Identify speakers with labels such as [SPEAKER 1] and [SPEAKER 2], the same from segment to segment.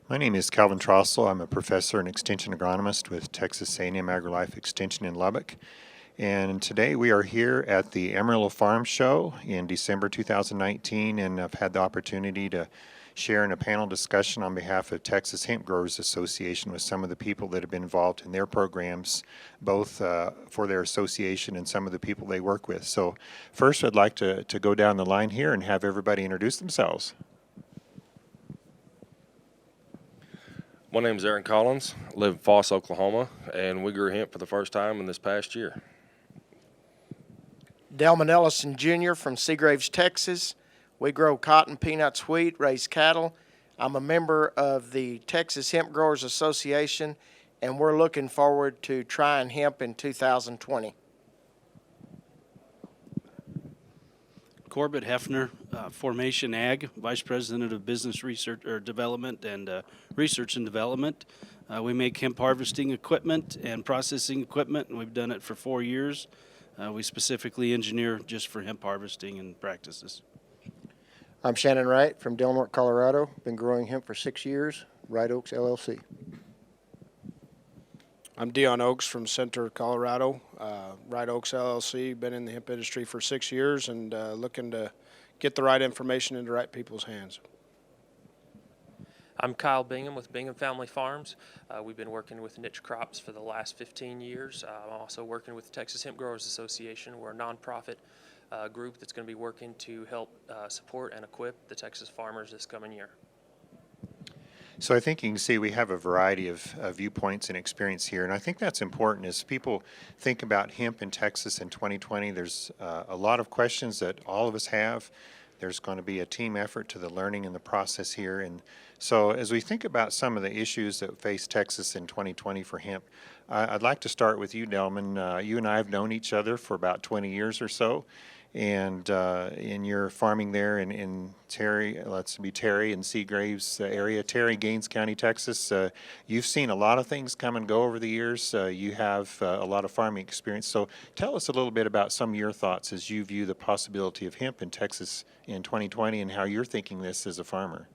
[SPEAKER 1] My name is Calvin Trostle. I'm a professor and extension agronomist with Texas A&M AgriLife Extension in Lubbock. And today we are here at the Amarillo Farm Show in December 2019, and I've had the opportunity to share in a panel discussion on behalf of Texas Hemp Growers Association with some of the people that have been involved in their programs, both for their association and some of the people they work with. So first I'd like to go down the line here and have everybody introduce themselves.
[SPEAKER 2] My name is Aaron Collins. I live in Foss, Oklahoma, and we grew hemp for the first time in this past year.
[SPEAKER 3] Delmon Ellison Jr. from Seagraves, Texas. We grow cotton, peanuts, wheat, raise cattle. I'm a member of the Texas Hemp Growers Association, and we're looking forward to trying hemp in 2020.
[SPEAKER 4] Corbett Hefner, Formation Ag, Vice President of Business Research or Development and Research and Development. We make hemp harvesting equipment and processing equipment, and we've done it for 4 years. We specifically engineer just for hemp harvesting and practices.
[SPEAKER 5] I'm Shannon Wright from Del Norte, Colorado. Been growing hemp for 6 years, Wright Oaks LLC.
[SPEAKER 6] I'm Dion Oaks from Center, Colorado. Wright Oaks LLC, been in the hemp industry for 6 years and looking to get the right information into the right people's hands.
[SPEAKER 7] I'm Kyle Bingham with Bingham Family Farms. We've been working with niche crops for the last 15 years. I'm also working with the Texas Hemp Growers Association. We're a nonprofit group that's going to be working to help support and equip the Texas farmers this coming year.
[SPEAKER 1] So I think you can see we have a variety of viewpoints and experience here, and I think that's important as people think about hemp in Texas in 2020. There's a lot of questions that all of us have. There's going to be a team effort to the learning and the process here, and so as we think about some of the issues that face Texas in 2020 for hemp, I'd like to start with you, Delmon. You and I have known each other for about 20 years or so, and in your farming there in Terry and Seagraves area, Terry, Gaines County, Texas, you've seen a lot of things come and go over the years. You have a lot of farming experience. So tell us a little bit about some of your thoughts as you view the possibility of hemp in Texas in 2020 and how you're thinking this as a farmer.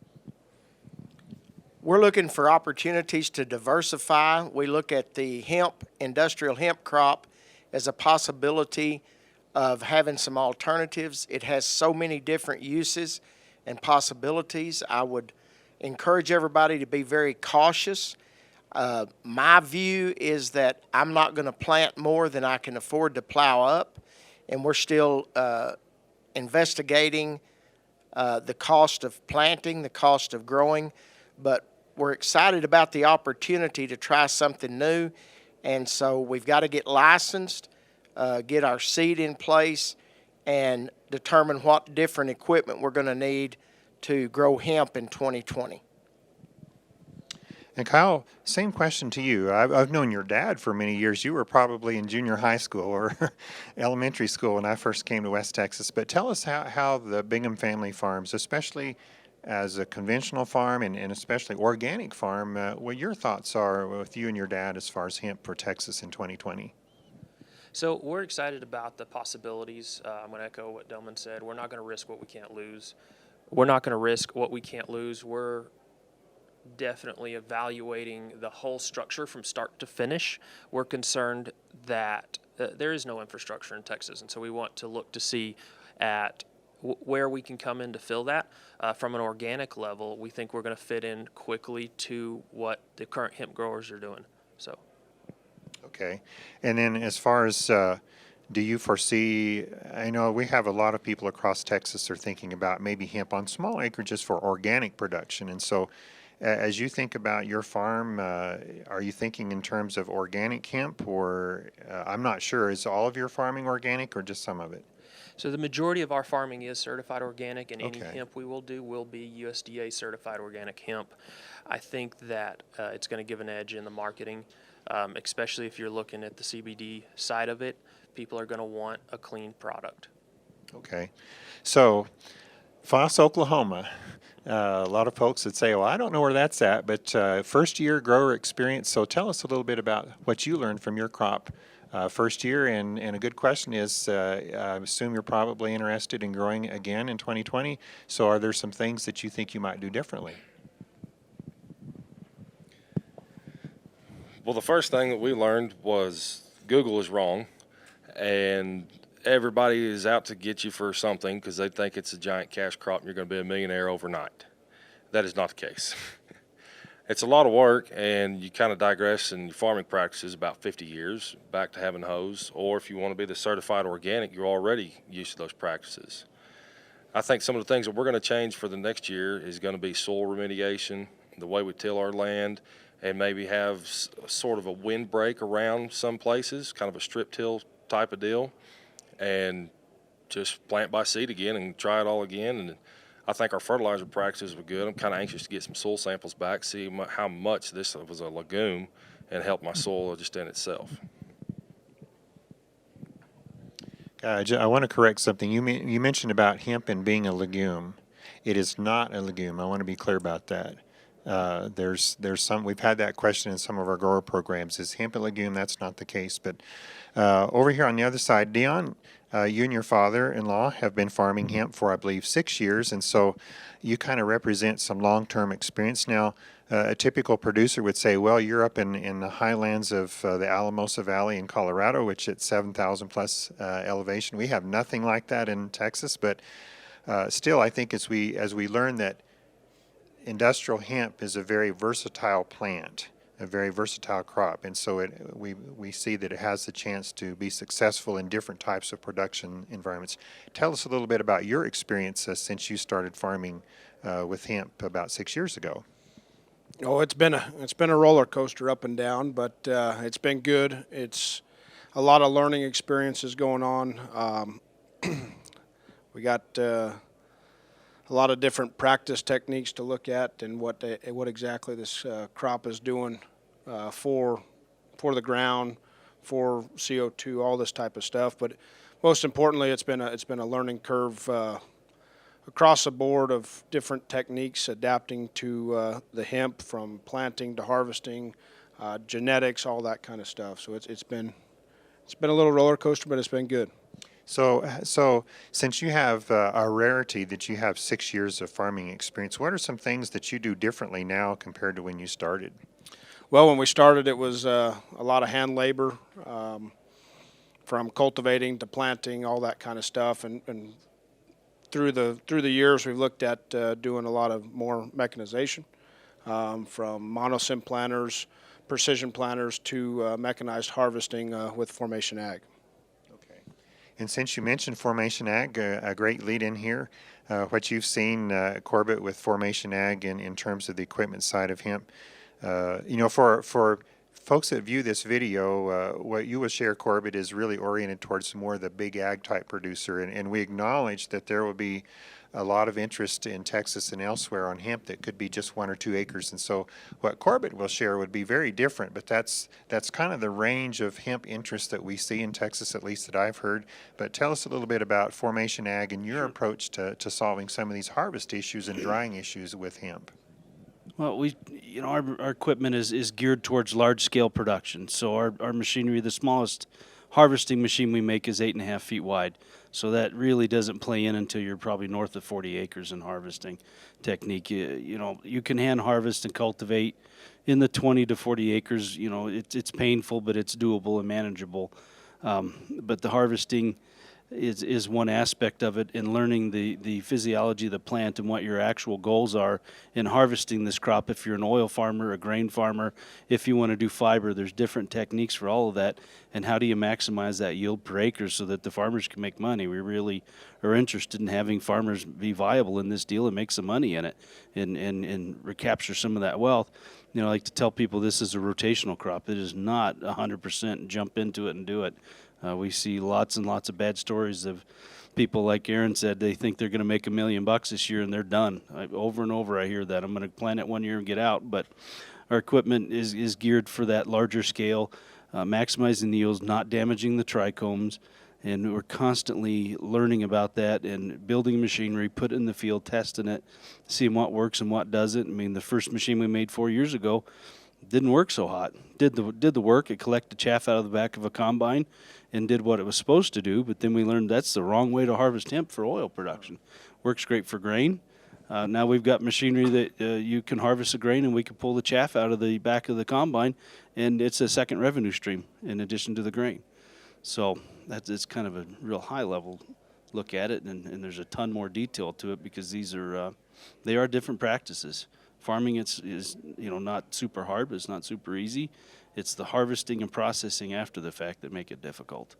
[SPEAKER 3] We're looking for opportunities to diversify. We look at the industrial hemp crop as a possibility of having some alternatives. It has so many different uses and possibilities. I would encourage everybody to be very cautious. My view is that I'm not going to plant more than I can afford to plow up, and we're still investigating the cost of planting, the cost of growing, but we're excited about the opportunity to try something new, and so we've got to get licensed, get our seed in place, and determine what different equipment we're going to need to grow hemp in 2020.
[SPEAKER 1] And Kyle, same question to you. I've known your dad for many years. You were probably in junior high school or elementary school when I first came to West Texas. But tell us how the Bingham family farms, especially as a conventional farm and especially organic farm, what your thoughts are with you and your dad as far as hemp for Texas in 2020.
[SPEAKER 7] So we're excited about the possibilities. I'm going to echo what Delmon said. We're not going to risk what we can't lose. We're definitely evaluating the whole structure from start to finish. We're concerned that there is no infrastructure in Texas, and so we want to look to see at where we can come in to fill that. From an organic level, we think we're going to fit in quickly to what the current hemp growers are doing. So.
[SPEAKER 1] Okay. And then as far as do you foresee, I know we have a lot of people across Texas are thinking about maybe hemp on small acreages for organic production. And so as you think about your farm, are you thinking in terms of organic hemp or I'm not sure, is all of your farming organic or just some of it?
[SPEAKER 7] So the majority of our farming is certified organic, and any
[SPEAKER 1] Okay.
[SPEAKER 7] hemp we will do will be USDA certified organic hemp. I think that it's going to give an edge in the marketing, especially if you're looking at the CBD side of it. People are going to want a clean product.
[SPEAKER 1] Okay. So Foss, Oklahoma, a lot of folks would say, well, I don't know where that's at, but first year grower experience. So tell us a little bit about what you learned from your crop first year. And a good question is, I assume you're probably interested in growing again in 2020. So are there some things that you think you might do differently?
[SPEAKER 2] Well, the first thing that we learned was Google is wrong, and everybody is out to get you for something because they think it's a giant cash crop and you're going to be a millionaire overnight. That is not the case. It's a lot of work, and you kind of digress in your farming practices about 50 years back to having hoes, or if you want to be the certified organic, you're already used to those practices. I think some of the things that we're going to change for the next year is going to be soil remediation, the way we till our land, and maybe have sort of a windbreak around some places, kind of a strip till type of deal, and just plant by seed again and try it all again. And I think our fertilizer practices were good. I'm kind of anxious to get some soil samples back, see how much this was a legume, and help my soil just in itself.
[SPEAKER 1] I want to correct something. You mentioned about hemp and being a legume. It is not a legume. I want to be clear about that. There's some, we've had that question in some of our grower programs. Is hemp a legume? That's not the case. But over here on the other side, Dion, you and your father-in-law have been farming hemp for, I believe, 6 years, and so you kind of represent some long-term experience. Now, a typical producer would say, well, you're up in the highlands of the Alamosa Valley in Colorado, which at 7,000 plus elevation. We have nothing like that in Texas, but still, I think as we learn that industrial hemp is a very versatile plant, a very versatile crop, and so we see that it has the chance to be successful in different types of production environments. Tell us a little bit about your experience since you started farming with hemp about 6 years ago.
[SPEAKER 6] Oh, it's been a roller coaster up and down, but it's been good. It's a lot of learning experiences going on. We got a lot of different practice techniques to look at and what exactly this crop is doing for the ground, for CO2, all this type of stuff. But most importantly, it's been a learning curve across the board of different techniques adapting to the hemp, from planting to harvesting, genetics, all that kind of stuff. So it's been a little roller coaster, but it's been good.
[SPEAKER 1] So since you have a rarity that you have 6 years of farming experience, what are some things that you do differently now compared to when you started?
[SPEAKER 6] Well, when we started, it was a lot of hand labor, from cultivating to planting, all that kind of stuff. And through the years, we've looked at doing a lot of more mechanization, from monosim planters, precision planters, to mechanized harvesting with Formation Ag.
[SPEAKER 1] And since you mentioned Formation Ag, a great lead in here, what you've seen, Corbett, with Formation Ag in terms of the equipment side of hemp, for folks that view this video, what you will share, Corbett, is really oriented towards more of the big ag type producer, and we acknowledge that there will be a lot of interest in Texas and elsewhere on hemp that could be just 1 or 2 acres. And so what Corbett will share would be very different, but that's kind of the range of hemp interest that we see in Texas, at least that I've heard. But tell us a little bit about Formation Ag and your approach to solving some of these harvest issues and drying issues with hemp.
[SPEAKER 4] Well, our equipment is geared towards large scale production. So our machinery, the smallest harvesting machine we make is 8.5 feet wide. So that really doesn't play in until you're probably north of 40 acres in harvesting technique. You can hand harvest and cultivate in the 20 to 40 acres. It's painful, but it's doable and manageable. But the harvesting is one aspect of it, and learning the physiology of the plant and what your actual goals are in harvesting this crop. If you're an oil farmer, a grain farmer, if you want to do fiber, there's different techniques for all of that. And how do you maximize that yield per acre so that the farmers can make money? We really are interested in having farmers be viable in this deal and make some money in it and recapture some of that wealth. I like to tell people this is a rotational crop. It is not 100% jump into it and do it. We see lots and lots of bad stories of people, like Aaron said, they think they're going to make $1 million this year and they're done. Over and over I hear that. I'm going to plant it 1 year and get out. But our equipment is geared for that larger scale, maximizing the yields, not damaging the trichomes. And we're constantly learning about that and building machinery, put it in the field, testing it, seeing what works and what doesn't. I mean, the first machine we made 4 years ago didn't work so hot. Did the work. It collected chaff out of the back of a combine and did what it was supposed to do, but then we learned that's the wrong way to harvest hemp for oil production. Works great for grain, Now we've got machinery that you can harvest the grain and we can pull the chaff out of the back of the combine, and it's a second revenue stream in addition to the grain. So it's kind of a real high level look at it, and there's a ton more detail to it because these are they are different practices. Farming is not super hard, but it's not super easy. It's the harvesting and processing after the fact that make it difficult.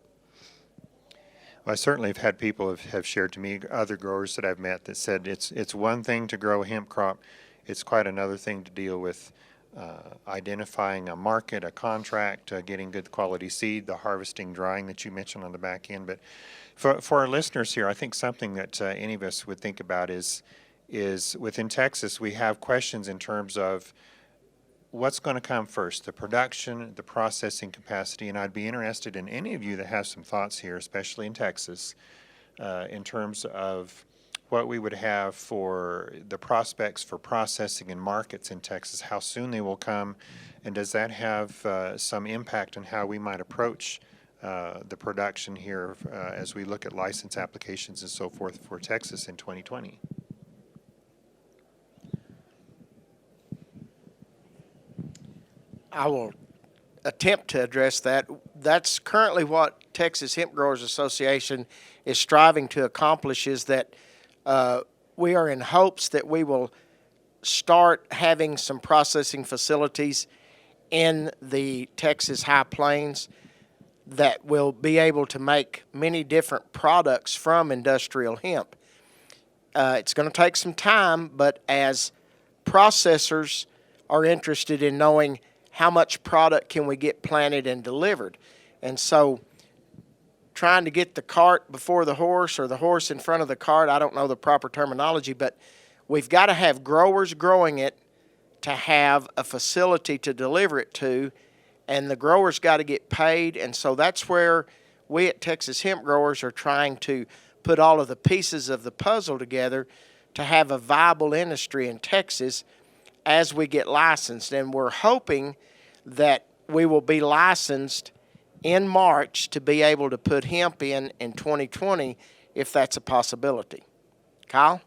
[SPEAKER 1] Well, I certainly have had people have shared to me, other growers that I've met, that said it's one thing to grow a hemp crop. It's quite another thing to deal with identifying a market, a contract, getting good quality seed, the harvesting, drying that you mentioned on the back end. But for our listeners here, I think something that any of us would think about is within Texas, we have questions in terms of what's going to come first, the production, the processing capacity, and I'd be interested in any of you that have some thoughts here, especially in Texas, in terms of what we would have for the prospects for processing and markets in Texas, how soon they will come, and does that have some impact on how we might approach the production here as we look at license applications and so forth for Texas in 2020?
[SPEAKER 3] I will attempt to address that. That's currently what Texas Hemp Growers Association is striving to accomplish, is that we are in hopes that we will start having some processing facilities in the Texas High Plains that will be able to make many different products from industrial hemp. It's going to take some time, but as processors are interested in knowing how much product can we get planted and delivered. And so trying to get the cart before the horse or the horse in front of the cart, I don't know the proper terminology, but we've got to have growers growing it to have a facility to deliver it to, and the growers got to get paid. And so that's where we at Texas Hemp Growers are trying to put all of the pieces of the puzzle together to have a viable industry in Texas as we get licensed. And we're hoping that we will be licensed in March to be able to put hemp in 2020 if that's a possibility. Kyle?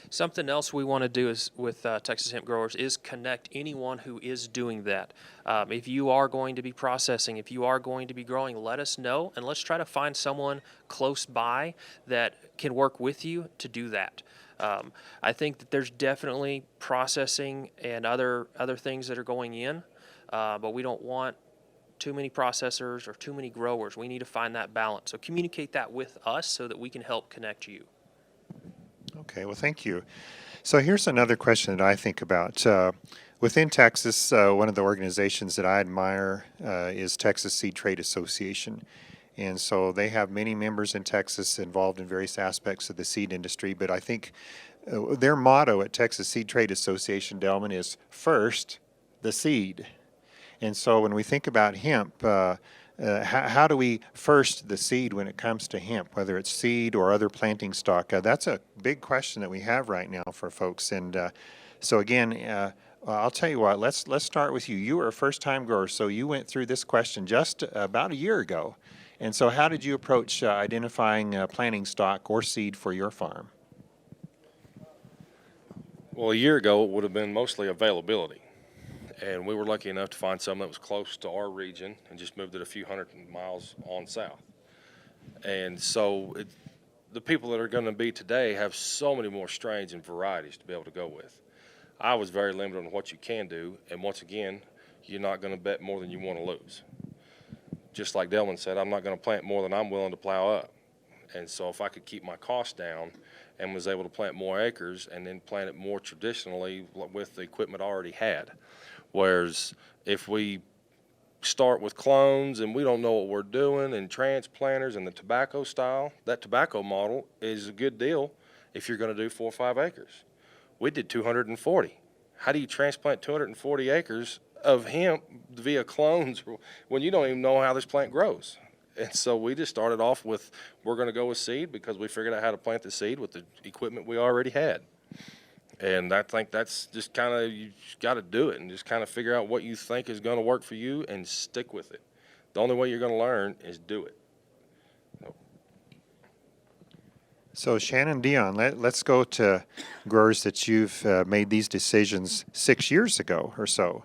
[SPEAKER 7] Something else we want to do is with Texas Hemp Growers is connect anyone who is doing that. If you are going to be processing, if you are going to be growing, let us know, and let's try to find someone close by that can work with you to do that. I think that there's definitely processing and other things that are going in, but we don't want too many processors or too many growers. We need to find that balance. So communicate that with us so that we can help connect you.
[SPEAKER 1] Okay, well, thank you. So here's another question that I think about. Within Texas, one of the organizations that I admire is Texas Seed Trade Association. And so they have many members in Texas involved in various aspects of the seed industry. But I think their motto at Texas Seed Trade Association, Delmon, is first, the seed. And so when we think about hemp, how do we first the seed when it comes to hemp, whether it's seed or other planting stock? That's a big question that we have right now for folks. And so again, I'll tell you what, let's start with you. You were a first-time grower, so you went through this question just about a year ago. And so how did you approach identifying planting stock or seed for your farm?
[SPEAKER 2] Well, a year ago, it would have been mostly availability. And we were lucky enough to find something that was close to our region and just moved it a few hundred miles on south. And so the people that are going to be today have so many more strains and varieties to be able to go with. I was very limited on what you can do, and once again, you're not going to bet more than you want to lose. Just like Delmon said, I'm not going to plant more than I'm willing to plow up. And so if I could keep my costs down and was able to plant more acres and then plant it more traditionally with the equipment I already had. Whereas if we start with clones and we don't know what we're doing and transplanters and the tobacco style, that tobacco model is a good deal if you're going to do 4 or 5 acres. We did 240. How do you transplant 240 acres of hemp via clones when you don't even know how this plant grows? And so we just started off with, we're going to go with seed because we figured out how to plant the seed with the equipment we already had. And I think that's just kind of, you got to do it and just kind of figure out what you think is going to work for you and stick with it. The only way you're going to learn is do it.
[SPEAKER 1] So Shannon, Dion, let's go to growers that you've made these decisions 6 years ago or so.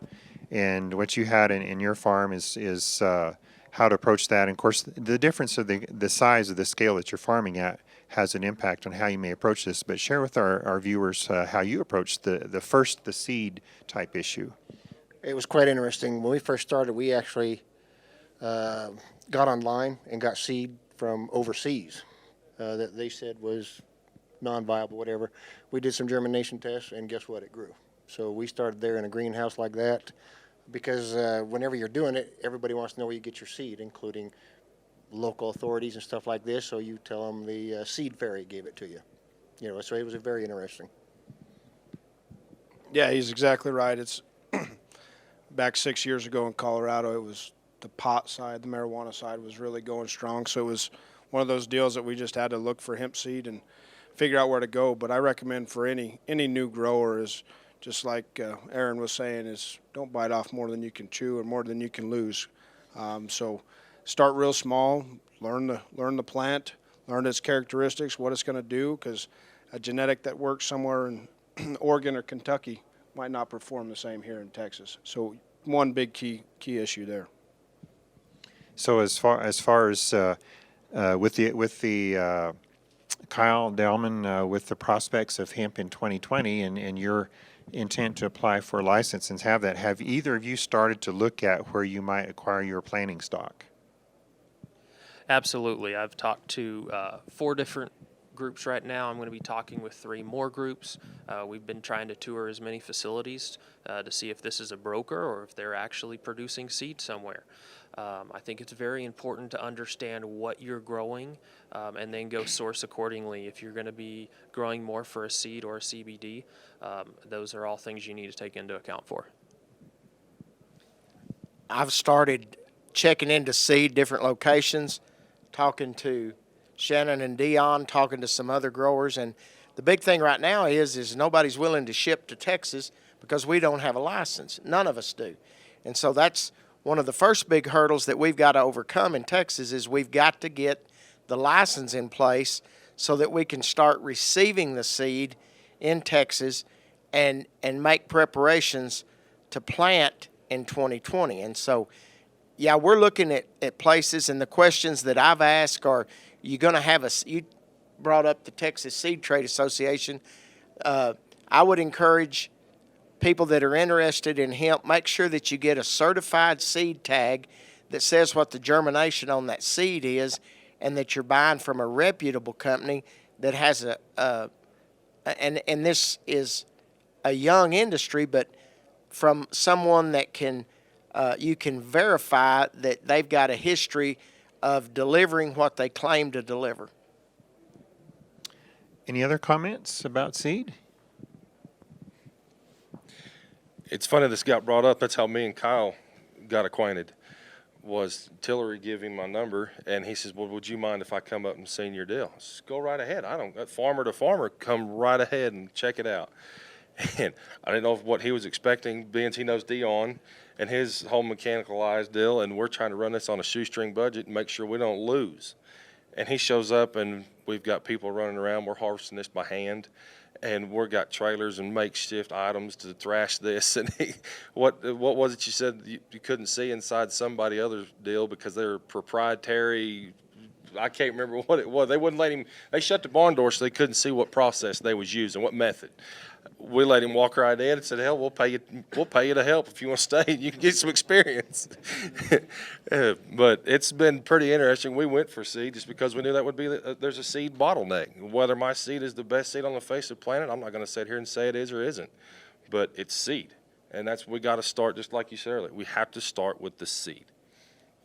[SPEAKER 1] And what you had in your farm is how to approach that. And of course, the difference of the size of the scale that you're farming at has an impact on how you may approach this. But share with our viewers how you approached the seed type issue.
[SPEAKER 5] It was quite interesting. When we first started, we actually got online and got seed from overseas that they said was non-viable, whatever. We did some germination tests, and guess what? It grew. So we started there in a greenhouse like that because whenever you're doing it, everybody wants to know where you get your seed, including local authorities and stuff like this. So you tell them the seed fairy gave it to you. So it was very interesting.
[SPEAKER 6] Yeah, he's exactly right. It's back 6 years ago in Colorado, it was the pot side, the marijuana side was really going strong. So it was one of those deals that we just had to look for hemp seed and figure out where to go. But I recommend for any new grower is just like Aaron was saying, is don't bite off more than you can chew or more than you can lose. So start real small, learn the plant, learn its characteristics, what it's going to do, because a genetic that works somewhere in Oregon or Kentucky might not perform the same here in Texas. So one big key issue there.
[SPEAKER 1] So as far as with the Kyle Delmon with the prospects of hemp in 2020 and your intent to apply for a license and have either of you started to look at where you might acquire your planting stock?
[SPEAKER 7] Absolutely. I've talked to 4 different groups right now. I'm going to be talking with 3 more groups. We've been trying to tour as many facilities to see if this is a broker or if they're actually producing seed somewhere. I think it's very important to understand what you're growing and then go source accordingly. If you're going to be growing more for a seed or a CBD, those are all things you need to take into account for.
[SPEAKER 3] I've started checking into seed, different locations, talking to Shannon and Dion, talking to some other growers. And the big thing right now is nobody's willing to ship to Texas because we don't have a license. None of us do. And so that's one of the first big hurdles that we've got to overcome in Texas is we've got to get the license in place so that we can start receiving the seed in Texas and make preparations to plant in 2020. And so, yeah, we're looking at places, and the questions that I've asked are, you going to have you brought up the Texas Seed Trade Association. I would encourage people that are interested in hemp, make sure that you get a certified seed tag that says what the germination on that seed is and that you're buying from a reputable company that has and this is a young industry, but from someone that can you can verify that they've got a history of delivering what they claim to deliver.
[SPEAKER 1] Any other comments about seed?
[SPEAKER 2] It's funny this got brought up. That's how me and Kyle got acquainted. Was Tillery gave him my number, and he says, "Well, would you mind if I come up and seen your deal?" I says, "Go right ahead. Farmer to farmer, come right ahead and check it out." And I didn't know what he was expecting, being he knows Dion and his whole mechanicalized deal, and we're trying to run this on a shoestring budget and make sure we don't lose. And he shows up, and we've got people running around. We're harvesting this by hand. And we've got trailers and makeshift items to thrash this. And what was it you said you couldn't see inside somebody else's deal because they're proprietary? I can't remember what it was. They wouldn't let him. They shut the barn door so they couldn't see what process they was using, what method. We let him walk right in and said, "Hell, we'll pay you to help if you want to stay. You can get some experience." But it's been pretty interesting. We went for seed just because we knew that would be there's a seed bottleneck. Whether my seed is the best seed on the face of the planet, I'm not going to sit here and say it is or isn't. But it's seed, and we got to start just like you said earlier. We have to start with the seed.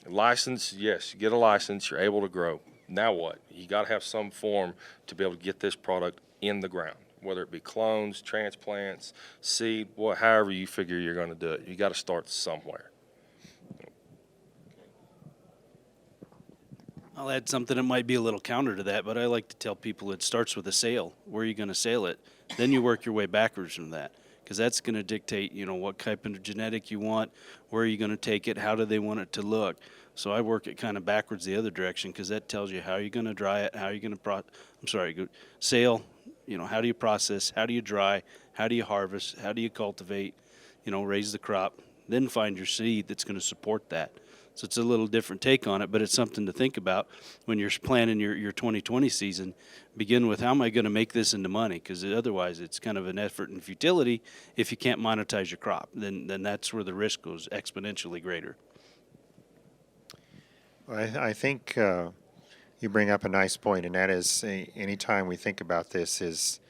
[SPEAKER 2] License, yes, you get a license, you're able to grow. Now what? You got to have some form to be able to get this product in the ground. Whether it be clones, transplants, seed, however you figure you're going to do it. You got to start somewhere.
[SPEAKER 4] I'll add something that might be a little counter to that, but I like to tell people it starts with a sale. Where are you going to sell it? Then you work your way backwards from that, because that's going to dictate, what type of genetic you want, where are you going to take it, how do they want it to look. So I work it kind of backwards the other direction because that tells you how you're going to dry it, how you're going to sale, how do you process, how do you dry, how do you harvest, how do you cultivate, raise the crop, then find your seed that's going to support that. So it's a little different take on it, but it's something to think about when you're planning your 2020 season. Begin with, how am I going to make this into money? Because otherwise it's kind of an effort and futility if you can't monetize your crop. Then that's where the risk goes exponentially greater.
[SPEAKER 1] I think you bring up a nice point, and that is anytime we think about this is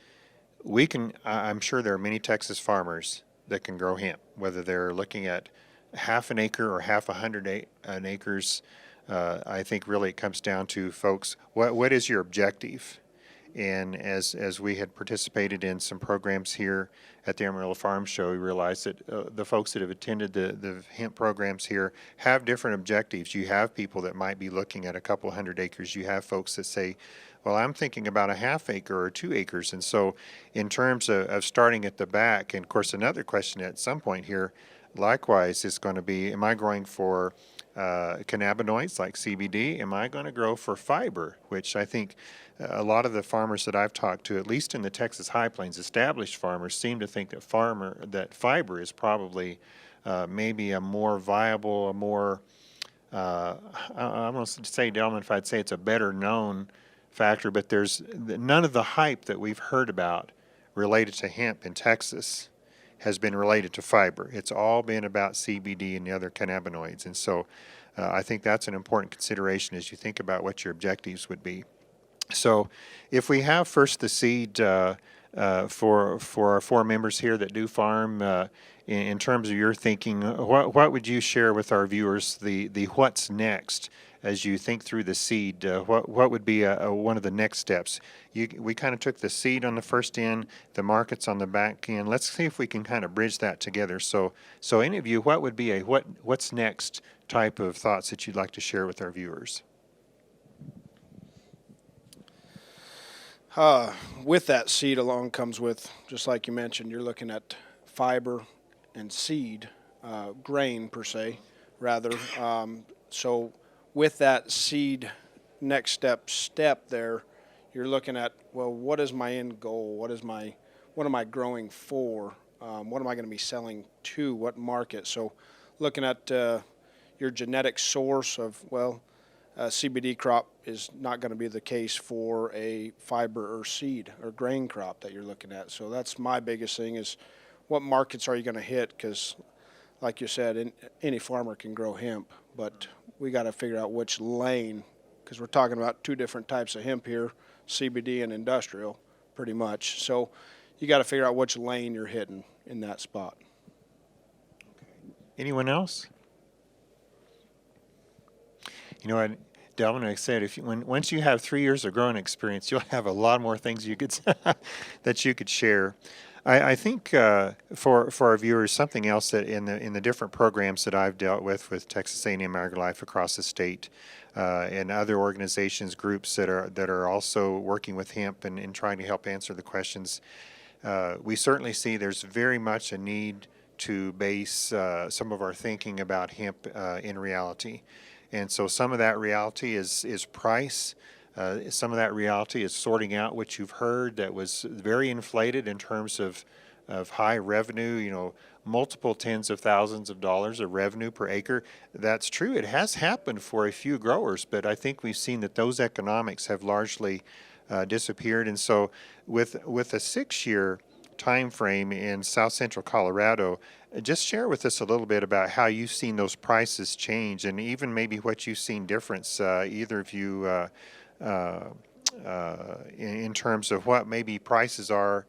[SPEAKER 1] I'm sure there are many Texas farmers that can grow hemp, whether they're looking at half an acre or half 100 acres. I think really it comes down to, folks, what is your objective? And as we had participated in some programs here at the Amarillo Farm Show, we realized that the folks that have attended the hemp programs here have different objectives. You have people that might be looking at a couple hundred acres. You have folks that say, well, I'm thinking about a half acre or 2 acres. And so in terms of starting at the back, and of course another question at some point here, likewise, is going to be, am I growing for cannabinoids like CBD? Am I going to grow for fiber? Which I think a lot of the farmers that I've talked to, at least in the Texas High Plains, established farmers, seem to think that fiber is probably maybe a more viable, a more, I'm going to say, Delmon, if I'd say it's a better known factor, but there's none of the hype that we've heard about related to hemp in Texas has been related to fiber. It's all been about CBD and the other cannabinoids. And so I think that's an important consideration as you think about what your objectives would be. So if we have first the seed for our 4 members here that do farm, in terms of your thinking, what would you share with our viewers, the what's next as you think through the seed? What would be one of the next steps? We kind of took the seed on the first end, the markets on the back end. Let's see if we can kind of bridge that together. So any of you, what would be a what's next type of thoughts that you'd like to share with our viewers?
[SPEAKER 6] With that, seed along comes with, just like you mentioned, you're looking at fiber and seed, grain per se, rather. So with that seed next step there, you're looking at, well, what is my end goal? What am I growing for? What am I going to be selling to? What market? So looking at your genetic source of, well, CBD crop is not going to be the case for a fiber or seed or grain crop that you're looking at. So that's my biggest thing, is what markets are you going to hit? Because like you said, any farmer can grow hemp, but we got to figure out which lane, because we're talking about 2 different types of hemp here, CBD and industrial, pretty much. So you got to figure out which lane you're hitting in that spot.
[SPEAKER 1] Anyone else? You know what, Delvin, like I said, once you have 3 years of growing experience, you'll have a lot more things you could that you could share. I think for our viewers, something else that in the different programs that I've dealt with Texas A&M AgriLife across the state, and other organizations, groups that are also working with hemp and trying to help answer the questions, we certainly see there's very much a need to base some of our thinking about hemp in reality. And so some of that reality is price. Some of that reality is sorting out what you've heard that was very inflated in terms of high revenue, multiple tens of thousands of dollars of revenue per acre. That's true. It has happened for a few growers, but I think we've seen that those economics have largely disappeared. And so with a 6-year time frame in South Central Colorado, just share with us a little bit about how you've seen those prices change, and even maybe what you've seen difference, either of you, in terms of what maybe prices are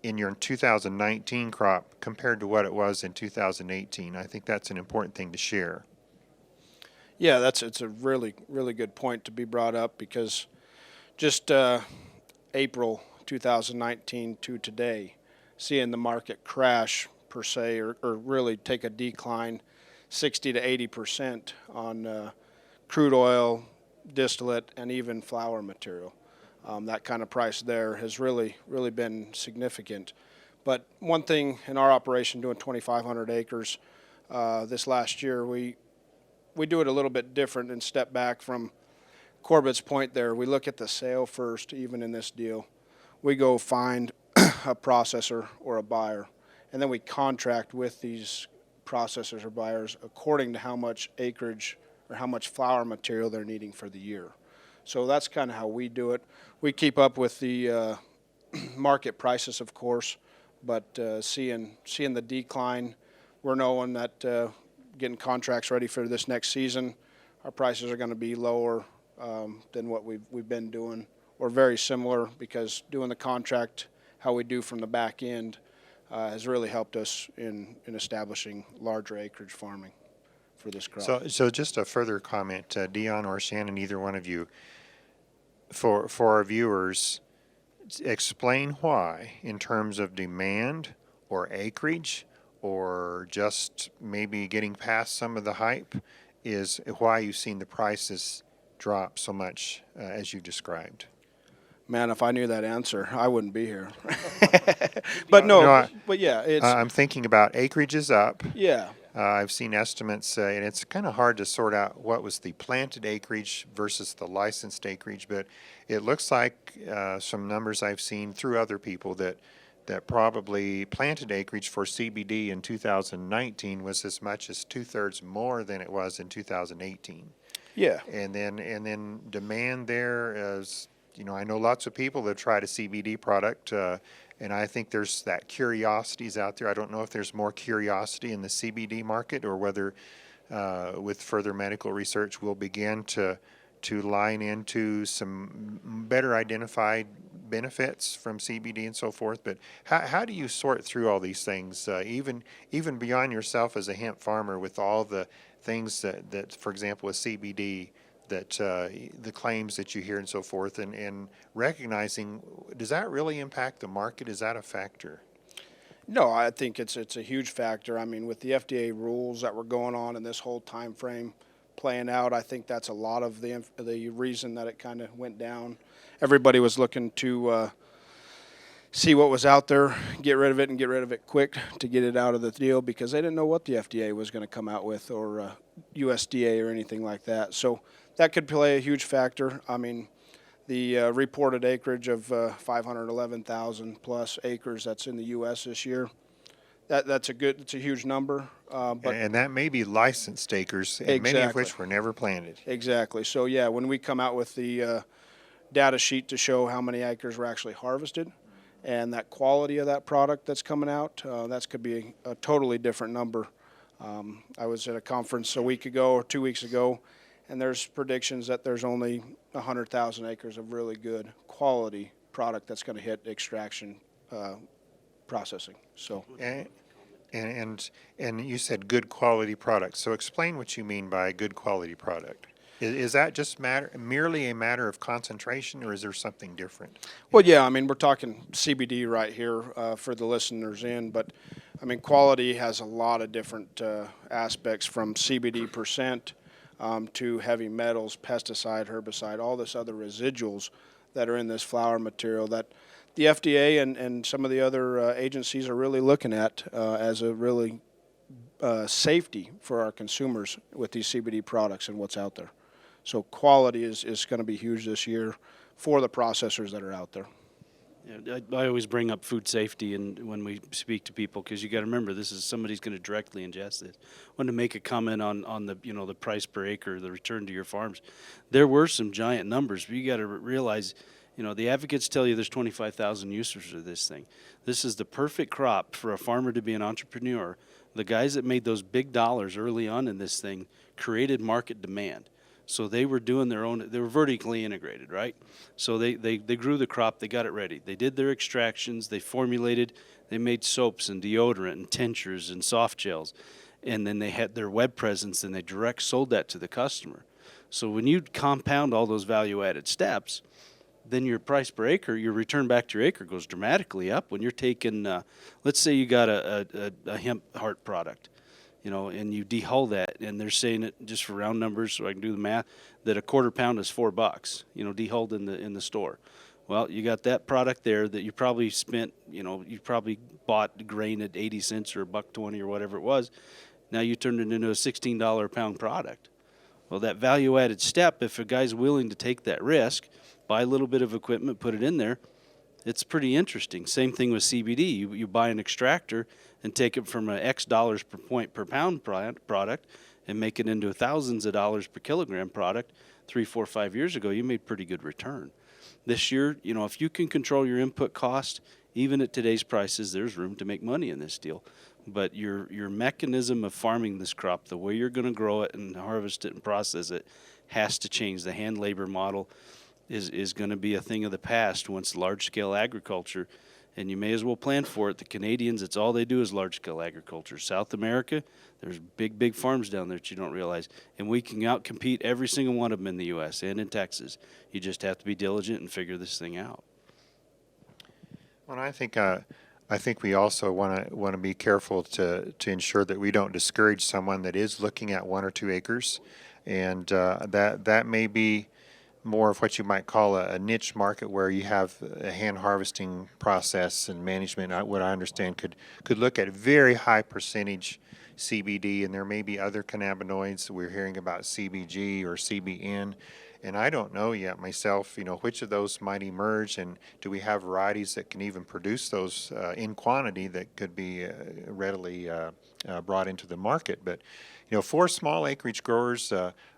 [SPEAKER 1] in your 2019 crop compared to what it was in 2018. I think that's an important thing to share.
[SPEAKER 6] Yeah, it's a really, really good point to be brought up, because just April 2019 to today, seeing the market crash per se, or really take a decline 60 to 80% on crude oil, distillate, and even flour material. That kind of price there has really, really been significant. But one thing in our operation, doing 2,500 acres, this last year, we we do it a little bit different and step back from Corbett's point there. We look at the sale first, even in this deal. We go find a processor or a buyer, and then we contract with these processors or buyers according to how much acreage or how much flower material they're needing for the year. So that's kind of how we do it. We keep up with the market prices, of course, but seeing the decline, we're knowing that getting contracts ready for this next season, our prices are going to be lower than what we've been doing, or very similar, because doing the contract how we do from the back end has really helped us in establishing larger acreage farming for this crop.
[SPEAKER 1] So just a further comment, Dion or Shannon, either one of you, for our viewers, explain why, in terms of demand or acreage, or just maybe getting past some of the hype, is why you've seen the prices drop so much as you described.
[SPEAKER 6] Man, if I knew that answer, I wouldn't be here. But but yeah, it's
[SPEAKER 1] I'm thinking about acreage is up.
[SPEAKER 6] yeah.
[SPEAKER 1] I've seen estimates, and it's kind of hard to sort out what was the planted acreage versus the licensed acreage, but it looks like some numbers I've seen through other people that probably planted acreage for CBD in 2019 was as much as 2/3 more than it was in 2018.
[SPEAKER 6] Yeah.
[SPEAKER 1] And then demand there is, I know lots of people that tried a CBD product, and I think there's that curiosity's out there. I don't know if there's more curiosity in the CBD market, or whether with further medical research we'll begin to line into some better identified benefits from CBD and so forth. But how do you sort through all these things, even beyond yourself as a hemp farmer, with all the things that for example, with CBD, that the claims that you hear and so forth, and recognizing, does that really impact the market? Is that a factor?
[SPEAKER 6] No, I think it's a huge factor. I mean, with the FDA rules that were going on in this whole time frame playing out, I think that's a lot of the reason that it kind of went down. Everybody was looking to see what was out there, get rid of it, and get rid of it quick to get it out of the deal, because they didn't know what the FDA was going to come out with, or USDA or anything like that. So that could play a huge factor. I mean, the reported acreage of 511,000 plus acres that's in the U.S. this year, it's a huge number. But
[SPEAKER 1] And that may be licensed acres, and many of
[SPEAKER 6] Exactly.
[SPEAKER 1] which were never planted.
[SPEAKER 6] Exactly. So yeah, when we come out with the data sheet to show how many acres were actually harvested, and that quality of that product that's coming out, that could be a totally different number. I was at a conference a week ago or 2 weeks ago, and there's predictions that there's only 100,000 acres of really good quality product that's going to hit extraction processing. So
[SPEAKER 1] And you said good quality product. So explain what you mean by good quality product. Is that just merely a matter of concentration, or is there something different?
[SPEAKER 6] well, yeah, I mean, we're talking CBD right here for the listeners in, but I mean, quality has a lot of different aspects, from CBD percent to heavy metals, pesticide, herbicide, all this other residuals that are in this flower material that the FDA and some of the other agencies are really looking at as a really safety for our consumers with these CBD products and what's out there. So quality is going to be huge this year for the processors that are out there.
[SPEAKER 4] Yeah, I always bring up food safety when we speak to people, because you got to remember, this is somebody's going to directly ingest this. I wanted to make a comment on the the price per acre, the return to your farms. There were some giant numbers, but you got to realize, the advocates tell you there's 25,000 users of this thing. This is the perfect crop for a farmer to be an entrepreneur. The guys that made those big dollars early on in this thing created market demand. So they were doing they were vertically integrated, right? So they grew the crop, they got it ready. They did their extractions, they formulated, they made soaps and deodorant and tinctures and soft gels. And then they had their web presence, and they direct sold that to the customer. So when you compound all those value-added steps, then your price per acre, your return back to your acre goes dramatically up. When you're taking, let's say you got a hemp heart product, and you dehull that, and they're saying it, just for round numbers so I can do the math, that a quarter pound is $4, dehulled in the store. Well, you got that product there that you probably spent, you probably bought grain at 80 cents or $1.20 or whatever it was. Now you turned it into a $16 a pound product. Well, that value-added step, if a guy's willing to take that risk, buy a little bit of equipment, put it in there, it's pretty interesting. Same thing with CBD. You buy an extractor and take it from an X dollars per point per pound product and make it into thousands of dollars per kilogram product. 3, 4, 5 years ago, you made pretty good return. This year, if you can control your input cost, even at today's prices, there's room to make money in this deal. But your mechanism of farming this crop, the way you're going to grow it and harvest it and process it, has to change. The hand labor model is going to be a thing of the past once large-scale agriculture, and you may as well plan for it. The Canadians, it's all they do is large-scale agriculture. South America, there's big farms down there that you don't realize, and we can outcompete every single one of them in the U.S. and in Texas. You just have to be diligent and figure this thing out.
[SPEAKER 1] Well, I think we also want to be careful to ensure that we don't discourage someone that is looking at 1 or 2 acres, and that may be more of what you might call a niche market where you have a hand harvesting process and management. What I understand could look at very high percentage CBD, and there may be other cannabinoids. We're hearing about CBG or CBN. And I don't know yet myself, which of those might emerge, and do we have varieties that can even produce those in quantity that could be readily brought into the market. But, for small acreage growers,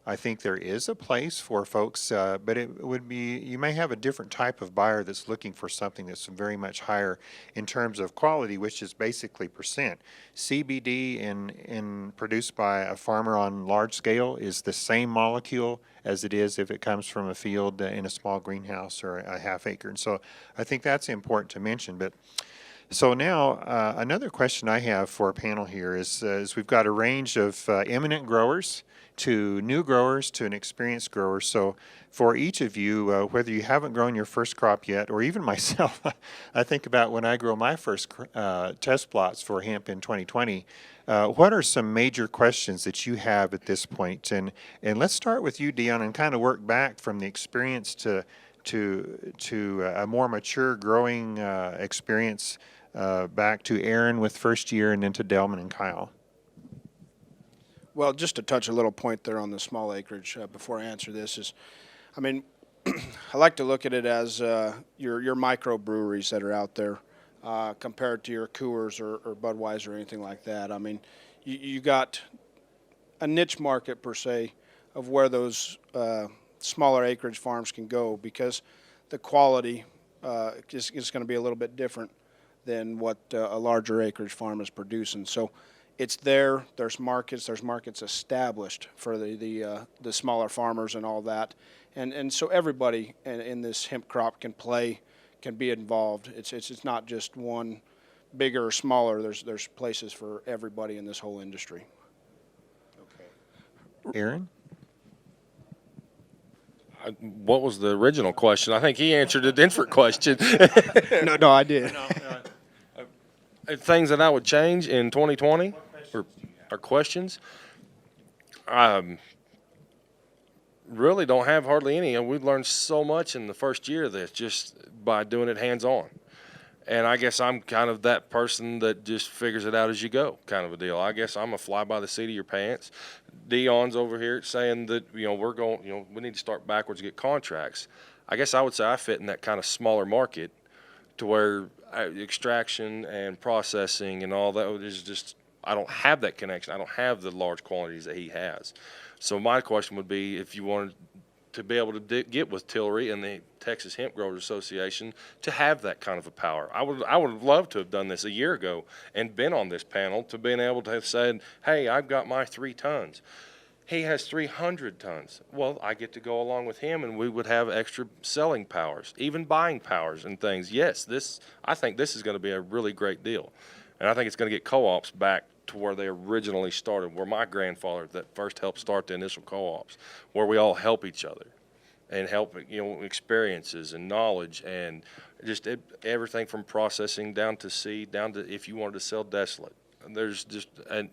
[SPEAKER 1] I think there is a place for folks, but it would be, you may have a different type of buyer that's looking for something that's very much higher in terms of quality, which is basically percent. CBD in produced by a farmer on large scale is the same molecule as it is if it comes from a field in a small greenhouse or a half acre. And so I think that's important to mention. But so now another question I have for our panel here is we've got a range of eminent growers to new growers to an experienced grower. So for each of you, whether you haven't grown your first crop yet, or even myself, I think about when I grow my first test plots for hemp in 2020, what are some major questions that you have at this point? And let's start with you, Dion, and kind of work back from the experience to a more mature growing experience, back to Aaron with first year, and then to Delmon and Kyle.
[SPEAKER 6] Well, just to touch a little point there on the small acreage before I answer this is, I like to look at it as your microbreweries that are out there compared to your Coors or Budweiser or anything like that. You got a niche market per se of where those smaller acreage farms can go, because the quality is going to be a little bit different than what a larger acreage farm is producing. So it's there. There's markets established for the smaller farmers and all that, and so everybody in this hemp crop can be involved. It's not just one bigger or smaller. There's places for everybody in this whole industry.
[SPEAKER 1] Okay. Aaron?
[SPEAKER 2] What was the original question? I think he answered a different question.
[SPEAKER 6] No, I did.
[SPEAKER 2] Things that I would change in 2020 or questions. Really don't have hardly any. And we've learned so much in the first year of this just by doing it hands-on. And I guess I'm kind of that person that just figures it out as you go kind of a deal. I guess I'm a fly by the seat of your pants. Dion's over here saying that, we're going, we need to start backwards to get contracts. I guess I would say I fit in that kind of smaller market to where extraction and processing and all that is just, I don't have that connection. I don't have the large quantities that he has. So my question would be, if you wanted to be able to get with Tillery and the Texas Hemp Growers Association to have that kind of a power. I would have loved to have done this a year ago and been on this panel to being able to have said, hey, I've got my 3 tons. He has 300 tons. Well, I get to go along with him, and we would have extra selling powers, even buying powers and things. Yes, I think this is going to be a really great deal. And I think it's going to get co-ops back to where they originally started, where my grandfather that first helped start the initial co-ops, where we all help each other and help, experiences and knowledge and just everything from processing down to seed, down to if you wanted to sell distillate. There's just,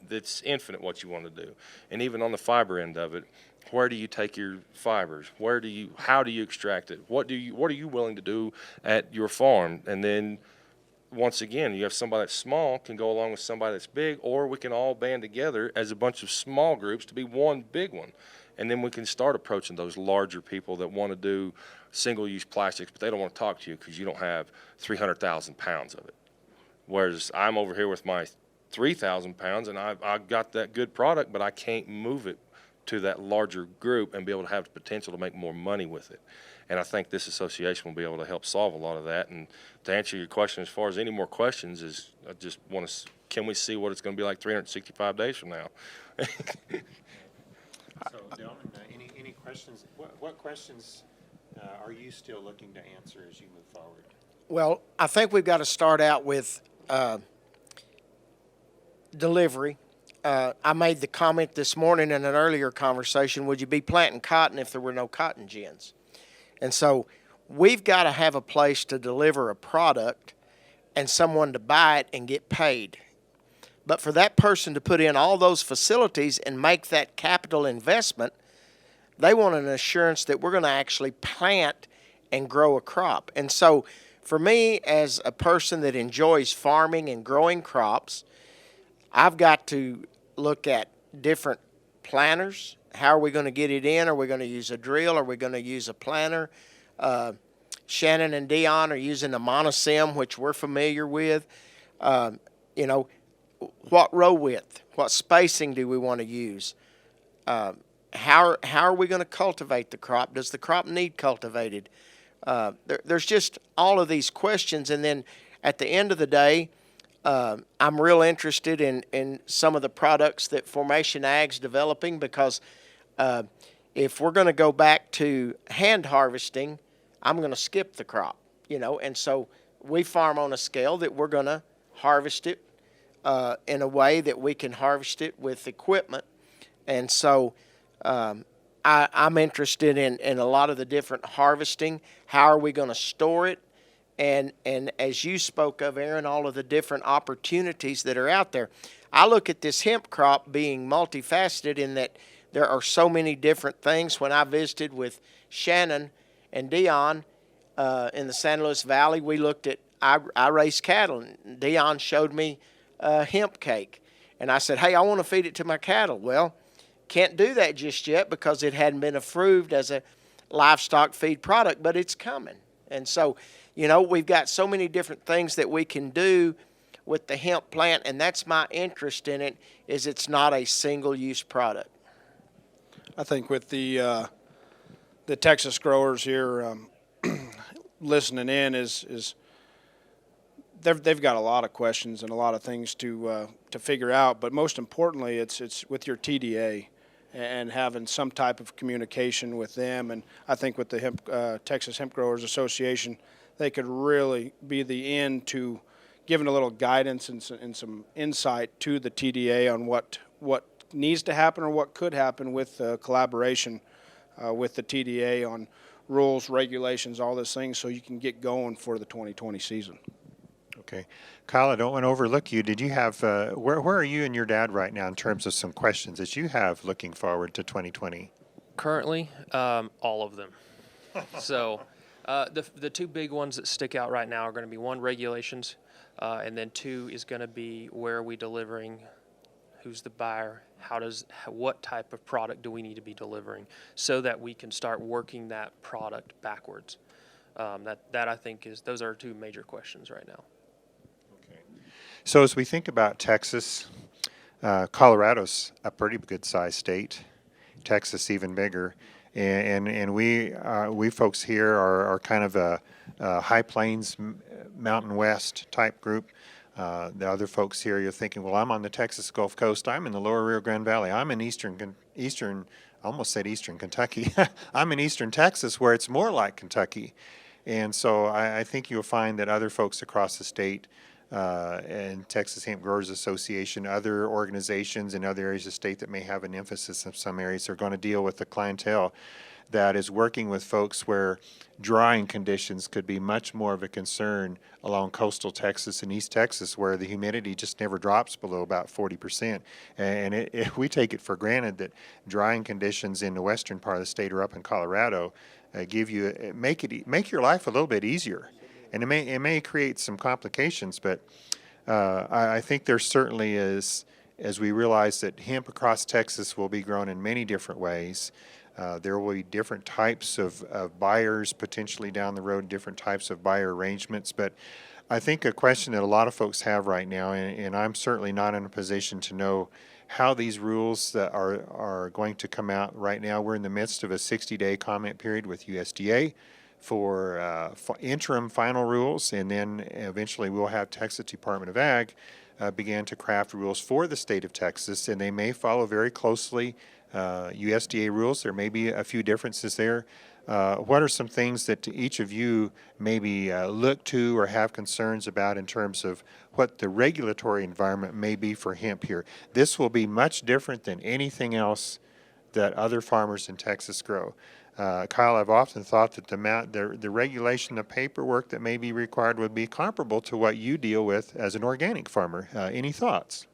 [SPEAKER 2] it's infinite what you want to do. And even on the fiber end of it, where do you take your fibers? How do you extract it? What are you willing to do at your farm? And then once again, you have somebody that's small can go along with somebody that's big, or we can all band together as a bunch of small groups to be one big one. And then we can start approaching those larger people that want to do single-use plastics, but they don't want to talk to you because you don't have 300,000 pounds of it. Whereas I'm over here with my 3,000 pounds, and I've got that good product, but I can't move it to that larger group and be able to have the potential to make more money with it. And I think this association will be able to help solve a lot of that. And to answer your question, as far as any more questions, is I just want to, can we see what it's going to be like 365 days from now?
[SPEAKER 1] So, Delmon, any questions? What questions are you still looking to answer as you move forward?
[SPEAKER 3] Well, I think we've got to start out with delivery. I made the comment this morning in an earlier conversation, would you be planting cotton if there were no cotton gins? And so we've got to have a place to deliver a product and someone to buy it and get paid. But for that person to put in all those facilities and make that capital investment, they want an assurance that we're going to actually plant and grow a crop. And so for me, as a person that enjoys farming and growing crops, I've got to look at different planters. How are we going to get it in? Are we going to use a drill? Are we going to use a planter? Shannon and Dion are using a monosim, which we're familiar with. What row width? What spacing do we want to use? How are we going to cultivate the crop? Does the crop need cultivated? There's just all of these questions. And then at the end of the day, I'm real interested in some of the products that Formation Ag's developing, because if we're going to go back to hand harvesting, I'm going to skip the crop, and so we farm on a scale that we're going to harvest it in a way that we can harvest it with equipment. And so I'm interested in a lot of the different harvesting. How are we going to store it? And as you spoke of, Aaron, all of the different opportunities that are out there. I look at this hemp crop being multifaceted in that there are so many different things. When I visited with Shannon and Dion in the San Luis Valley, we looked at, I raise cattle, and Dion showed me hemp cake. And I said, hey, I want to feed it to my cattle. Well, can't do that just yet because it hadn't been approved as a livestock feed product, but it's coming. And so, we've got so many different things that we can do with the hemp plant, and that's my interest in it, is it's not a single-use product.
[SPEAKER 6] I think with the Texas growers here listening in is they've got a lot of questions and a lot of things to figure out. But most importantly, it's with your TDA and having some type of communication with them. And I think with the Texas Hemp Growers Association, they could really be the end to giving a little guidance and some insight to the TDA on what needs to happen or what could happen with collaboration with the TDA on rules, regulations, all those things, so you can get going for the 2020 season.
[SPEAKER 1] Okay. Kyle, I don't want to overlook you. Did you have, where are you and your dad right now in terms of some questions that you have looking forward to 2020?
[SPEAKER 7] Currently, all of them. So the two big ones that stick out right now are going to be, one, regulations, and then two is going to be, where are we delivering, who's the buyer, what type of product do we need to be delivering, so that we can start working that product backwards. That I think those are two major questions right now.
[SPEAKER 1] Okay. So as we think about Texas, Colorado's a pretty good sized state. Texas even bigger, and we folks here are kind of a high plains, Mountain West type group. The other folks here, you're thinking, well, I'm on the Texas Gulf Coast. I'm in the lower Rio Grande Valley. I'm in eastern, I almost said eastern Kentucky. I'm in eastern Texas, where it's more like Kentucky. And so I think you'll find that other folks across the state and Texas Hemp Growers Association, other organizations in other areas of the state that may have an emphasis in some areas, are going to deal with the clientele that is working with folks where drying conditions could be much more of a concern along coastal Texas and East Texas, where the humidity just never drops below about 40%. And we take it for granted that drying conditions in the western part of the state or up in Colorado make your life a little bit easier. And it may create some complications, but I think there certainly is, as we realize that hemp across Texas will be grown in many different ways. There will be different types of buyers potentially down the road, different types of buyer arrangements. But I think a question that a lot of folks have right now, and I'm certainly not in a position to know how these rules that are going to come out right now. We're in the midst of a 60-day comment period with USDA for interim final rules, and then eventually we'll have Texas Department of Ag begin to craft rules for the state of Texas, and they may follow very closely USDA rules. There may be a few differences there. What are some things that each of you maybe look to or have concerns about in terms of what the regulatory environment may be for hemp here? This will be much different than anything else that other farmers in Texas grow. Kyle, I've often thought that the regulation, the paperwork that may be required would be comparable to what you deal with as an organic farmer. Any thoughts?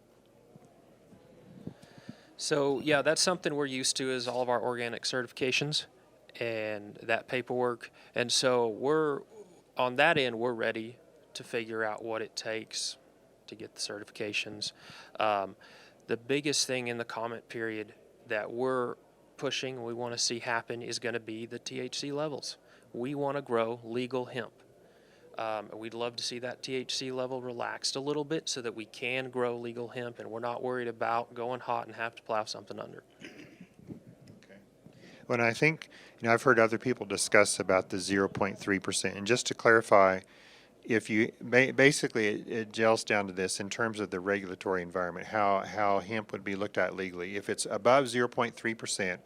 [SPEAKER 7] So yeah, that's something we're used to, is all of our organic certifications and that paperwork. And so we're on that end, we're ready to figure out what it takes to get the certifications. The biggest thing in the comment period that we're pushing, we want to see happen, is going to be the THC levels. We want to grow legal hemp. We'd love to see that THC level relaxed a little bit so that we can grow legal hemp and we're not worried about going hot and have to plow something under.
[SPEAKER 1] When I think, I've heard other people discuss about the 0.3%, and just to clarify, if you basically it gels down to this in terms of the regulatory environment, how hemp would be looked at legally. If it's above 0.3%,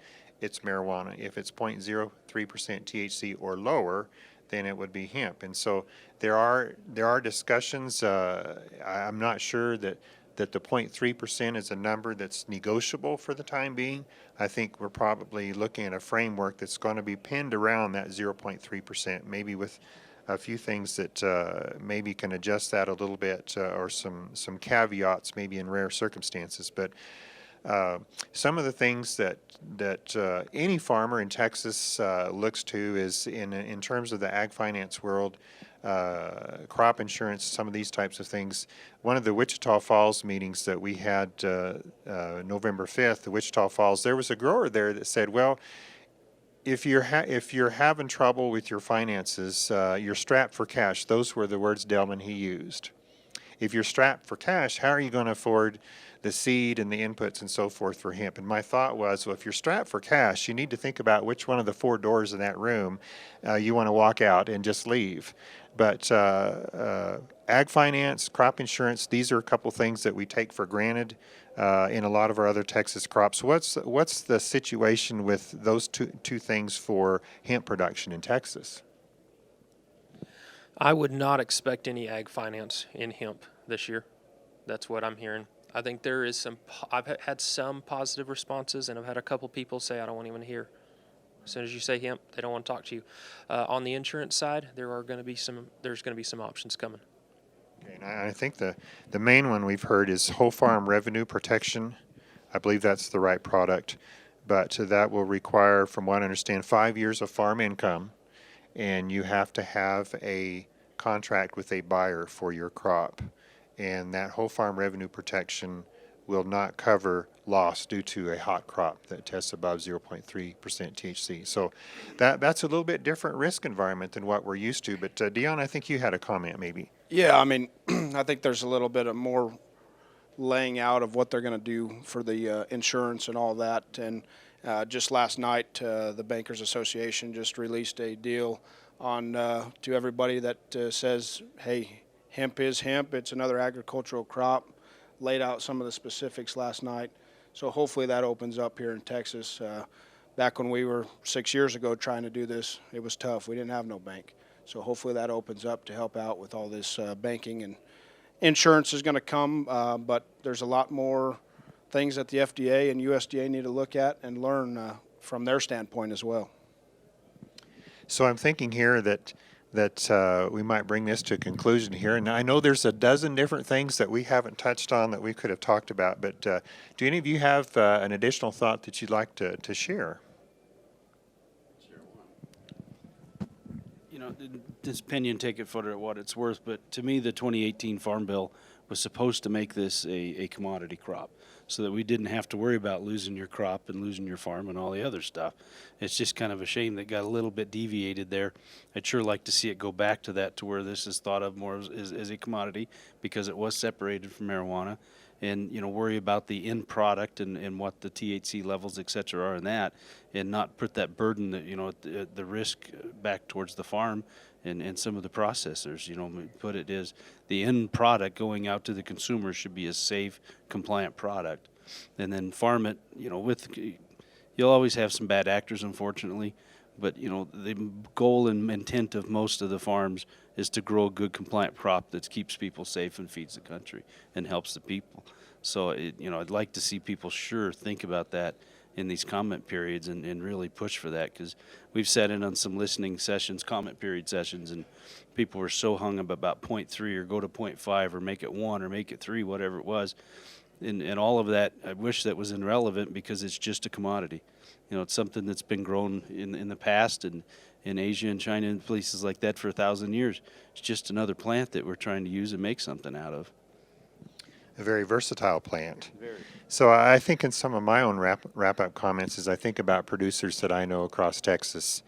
[SPEAKER 1] it's marijuana. If it's 0.03% THC or lower, then it would be hemp. And so there are discussions. I'm not sure that the 0.3% is a number that's negotiable for the time being. I think we're probably looking at a framework that's going to be pinned around that 0.3%, maybe with a few things that maybe can adjust that a little bit, or some caveats maybe in rare circumstances. But some of the things that any farmer in Texas looks to is in terms of the ag finance world, crop insurance, some of these types of things. One of the Wichita Falls meetings that we had November 5th, the Wichita Falls, there was a grower there that said, well, if you're having trouble with your finances, you're strapped for cash. Those were the words, Delmon, he used. If you're strapped for cash, how are you going to afford the seed and the inputs and so forth for hemp? And my thought was, well, if you're strapped for cash, you need to think about which one of the 4 doors in that room you want to walk out and just leave. But ag finance, crop insurance, these are a couple things that we take for granted in a lot of our other Texas crops. What's the situation with those two things for hemp production in Texas?
[SPEAKER 7] I would not expect any ag finance in hemp this year. That's what I'm hearing. I think there is I've had some positive responses, and I've had a couple people say, I don't want to even hear. As soon as you say hemp, they don't want to talk to you. On the insurance side, there's going to be some options coming.
[SPEAKER 1] Okay, and I think the main one we've heard is whole farm revenue protection. I believe that's the right product, but that will require, from what I understand, 5 years of farm income, and you have to have a contract with a buyer for your crop. And that whole farm revenue protection will not cover loss due to a hot crop that tests above 0.3% THC. So that's a little bit different risk environment than what we're used to. But Dion, I think you had a comment maybe.
[SPEAKER 6] Yeah, I mean, I think there's a little bit of more laying out of what they're going to do for the insurance and all that. And just last night, the Bankers Association just released a deal on to everybody that says, hey, hemp is hemp. It's another agricultural crop. Laid out some of the specifics last night. So hopefully that opens up here in Texas. Back when we were 6 years ago trying to do this, it was tough. We didn't have no bank. So hopefully that opens up to help out with all this banking, and insurance is going to come. But there's a lot more things that the FDA and USDA need to look at and learn from their standpoint as well.
[SPEAKER 1] So I'm thinking here that we might bring this to a conclusion here. And I know there's a dozen different things that we haven't touched on that we could have talked about, but do any of you have an additional thought that you'd like to share?
[SPEAKER 4] You know, this opinion, take it for what it's worth, but to me, the 2018 Farm Bill was supposed to make this a commodity crop so that we didn't have to worry about losing your crop and losing your farm and all the other stuff. It's just kind of a shame that got a little bit deviated there. I'd sure like to see it go back to that, to where this is thought of more as a commodity, because it was separated from marijuana, and worry about the end product and what the THC levels, et cetera, are in that, and not put that burden that the risk back towards the farm and some of the processors. Put it as the end product going out to the consumer should be a safe, compliant product, and then farm it. You'll always have some bad actors, unfortunately, but the goal and intent of most of the farms is to grow a good, compliant crop that keeps people safe and feeds the country and helps the people. So I'd like to see people sure think about that in these comment periods and really push for that, because we've sat in on some listening sessions, comment period sessions, and people were so hung up about 0.3 or go to 0.5 or make it 1 or make it 3, whatever it was. And all of that, I wish that was irrelevant, because it's just a commodity. It's something that's been grown in the past and in Asia and China and places like that for 1,000 years. It's just another plant that we're trying to use and make something out of.
[SPEAKER 1] A very versatile plant. So I think in some of my own wrap-up comments, as I think about producers that I know across Texas,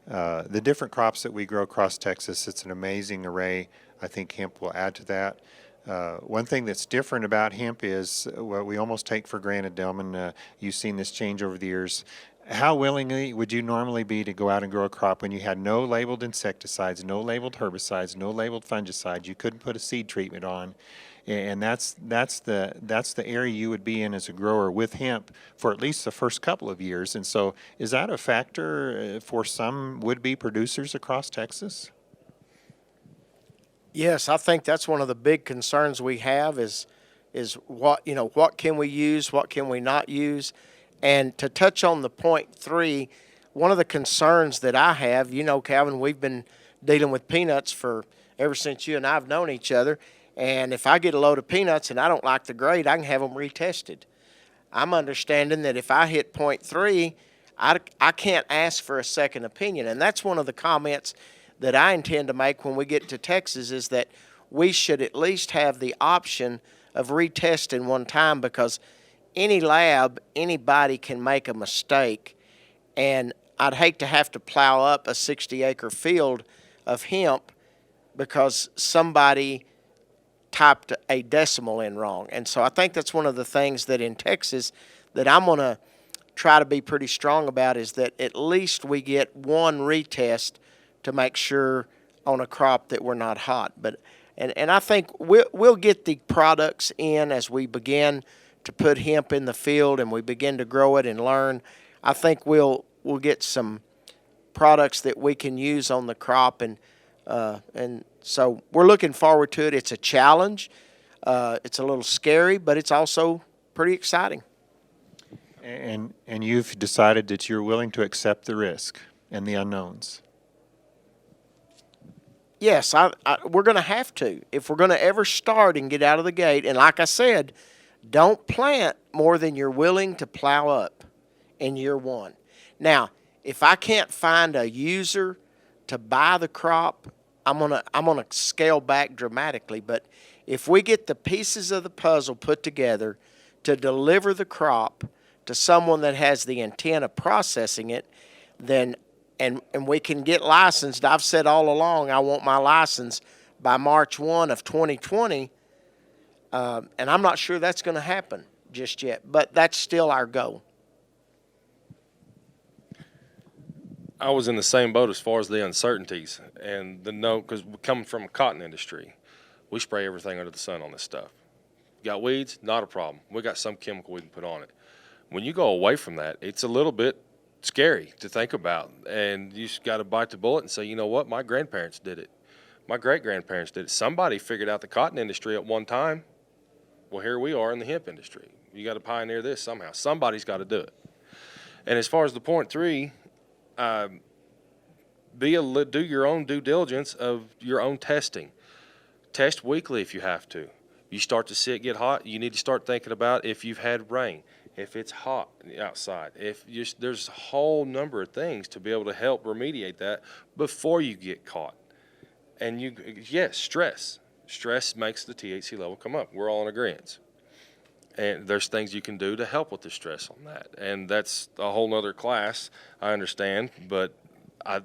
[SPEAKER 1] the different crops that we grow across Texas, it's an amazing array. I think hemp will add to that. One thing that's different about hemp is what we almost take for granted, Delmon. You've seen this change over the years. How willingly would you normally be to go out and grow a crop when you had no labeled insecticides, no labeled herbicides, no labeled fungicides? You couldn't put a seed treatment on, and that's the area you would be in as a grower with hemp for at least the first couple of years. And so, is that a factor for some would-be producers across Texas?
[SPEAKER 3] Yes, I think that's one of the big concerns we have is what can we use, what can we not use. And to touch on the 0.3, one of the concerns that I have, Calvin, we've been dealing with peanuts for ever since you and I have known each other. And if I get a load of peanuts and I don't like the grade, I can have them retested. I'm understanding that if I hit 0.3, I can't ask for a second opinion. And that's one of the comments that I intend to make when we get to Texas, is that we should at least have the option of retesting one time, because any lab, anybody can make a mistake, and I'd hate to have to plow up a 60-acre field of hemp because somebody typed a decimal in wrong. And so I think that's one of the things that in Texas that I'm going to try to be pretty strong about, is that at least we get one retest to make sure on a crop that we're not hot. And I think we'll get the products in as we begin to put hemp in the field and we begin to grow it and learn. I think we'll get some products that we can use on the crop, and so we're looking forward to it. It's a challenge. It's a little scary, but it's also pretty exciting.
[SPEAKER 1] And you've decided that you're willing to accept the risk and the unknowns.
[SPEAKER 3] Yes, we're going to have to. If we're going to ever start and get out of the gate, and like I said, don't plant more than you're willing to plow up in year one. Now, if I can't find a user to buy the crop, I'm gonna scale back dramatically. But if we get the pieces of the puzzle put together to deliver the crop to someone that has the intent of processing it, then and we can get licensed. I've said all along I want my license by March 1 of 2020. And I'm not sure that's going to happen just yet, but that's still our goal.
[SPEAKER 2] I was in the same boat as far as the uncertainties and because we come from a cotton industry. We spray everything under the sun on this stuff. Got weeds? Not a problem. We got some chemical we can put on it. When you go away from that, it's a little bit scary to think about, and you just got to bite the bullet and say, you know what, my grandparents did it. My great-grandparents did it. Somebody figured out the cotton industry at one time. Well, here we are in the hemp industry. You got to pioneer this somehow. Somebody's got to do it. And as far as the 0.3, do your own due diligence of your own testing. Test weekly if you have to. You start to see it get hot, you need to start thinking about if you've had rain, if it's hot outside. There's a whole number of things to be able to help remediate that before you get caught. And yes, stress. Stress makes the THC level come up. We're all in agreement. And there's things you can do to help with the stress on that. And that's a whole nother class, I understand, but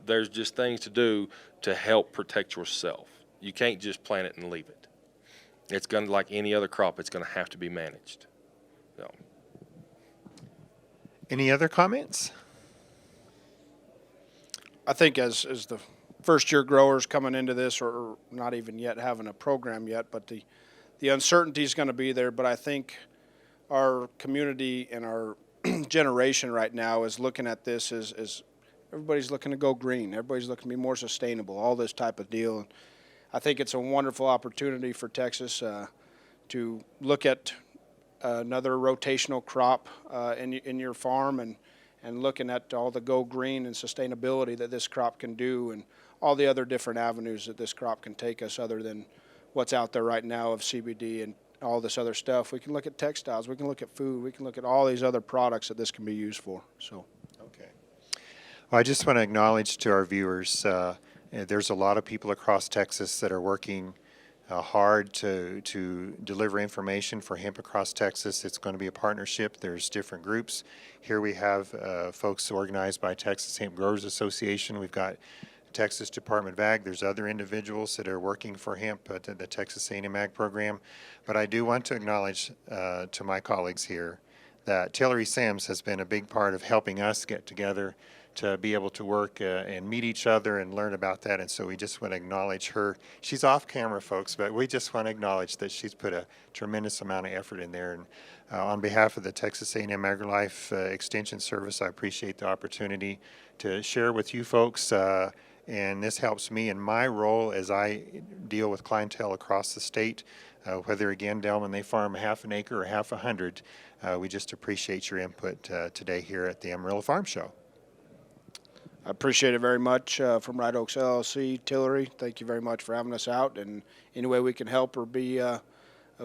[SPEAKER 2] there's just things to do to help protect yourself. You can't just plant it and leave it. It's going to, like any other crop, it's going to have to be managed. So.
[SPEAKER 1] Any other comments?
[SPEAKER 6] I think as the first year growers coming into this, or not even yet having a program yet, but the uncertainty is going to be there. But I think our community and our generation right now is looking at this as everybody's looking to go green. Everybody's looking to be more sustainable, all this type of deal. And I think it's a wonderful opportunity for Texas to look at another rotational crop in your farm and looking at all the go green and sustainability that this crop can do and all the other different avenues that this crop can take us other than what's out there right now of CBD and all this other stuff. We can look at textiles, we can look at food, we can look at all these other products that this can be used for. So,
[SPEAKER 1] okay. Well, I just want to acknowledge to our viewers, there's a lot of people across Texas that are working hard to deliver information for hemp across Texas. It's going to be a partnership. There's different groups. Here we have folks organized by Texas Hemp Growers Association. We've got Texas Department of Ag. There's other individuals that are working for hemp at the Texas A&M Ag program. But I do want to acknowledge to my colleagues here that Tillery Sims has been a big part of helping us get together to be able to work and meet each other and learn about that. And so we just want to acknowledge her. She's off camera, folks, but we just want to acknowledge that she's put a tremendous amount of effort in there. And on behalf of the Texas A&M AgriLife Extension Service, I appreciate the opportunity to share with you folks. And this helps me in my role as I deal with clientele across the state. Whether, again, Delmon, they farm half an acre or half 100, we just appreciate your input today here at the Amarillo Farm Show.
[SPEAKER 6] I appreciate it very much from Red Oaks LLC, Tillery. Thank you very much for having us out. And any way we can help or be of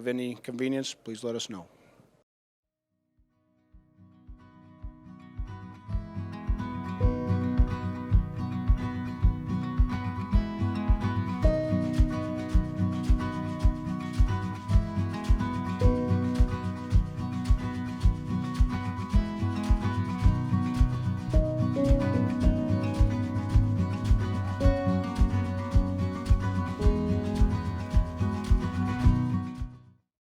[SPEAKER 6] any convenience, please let us know.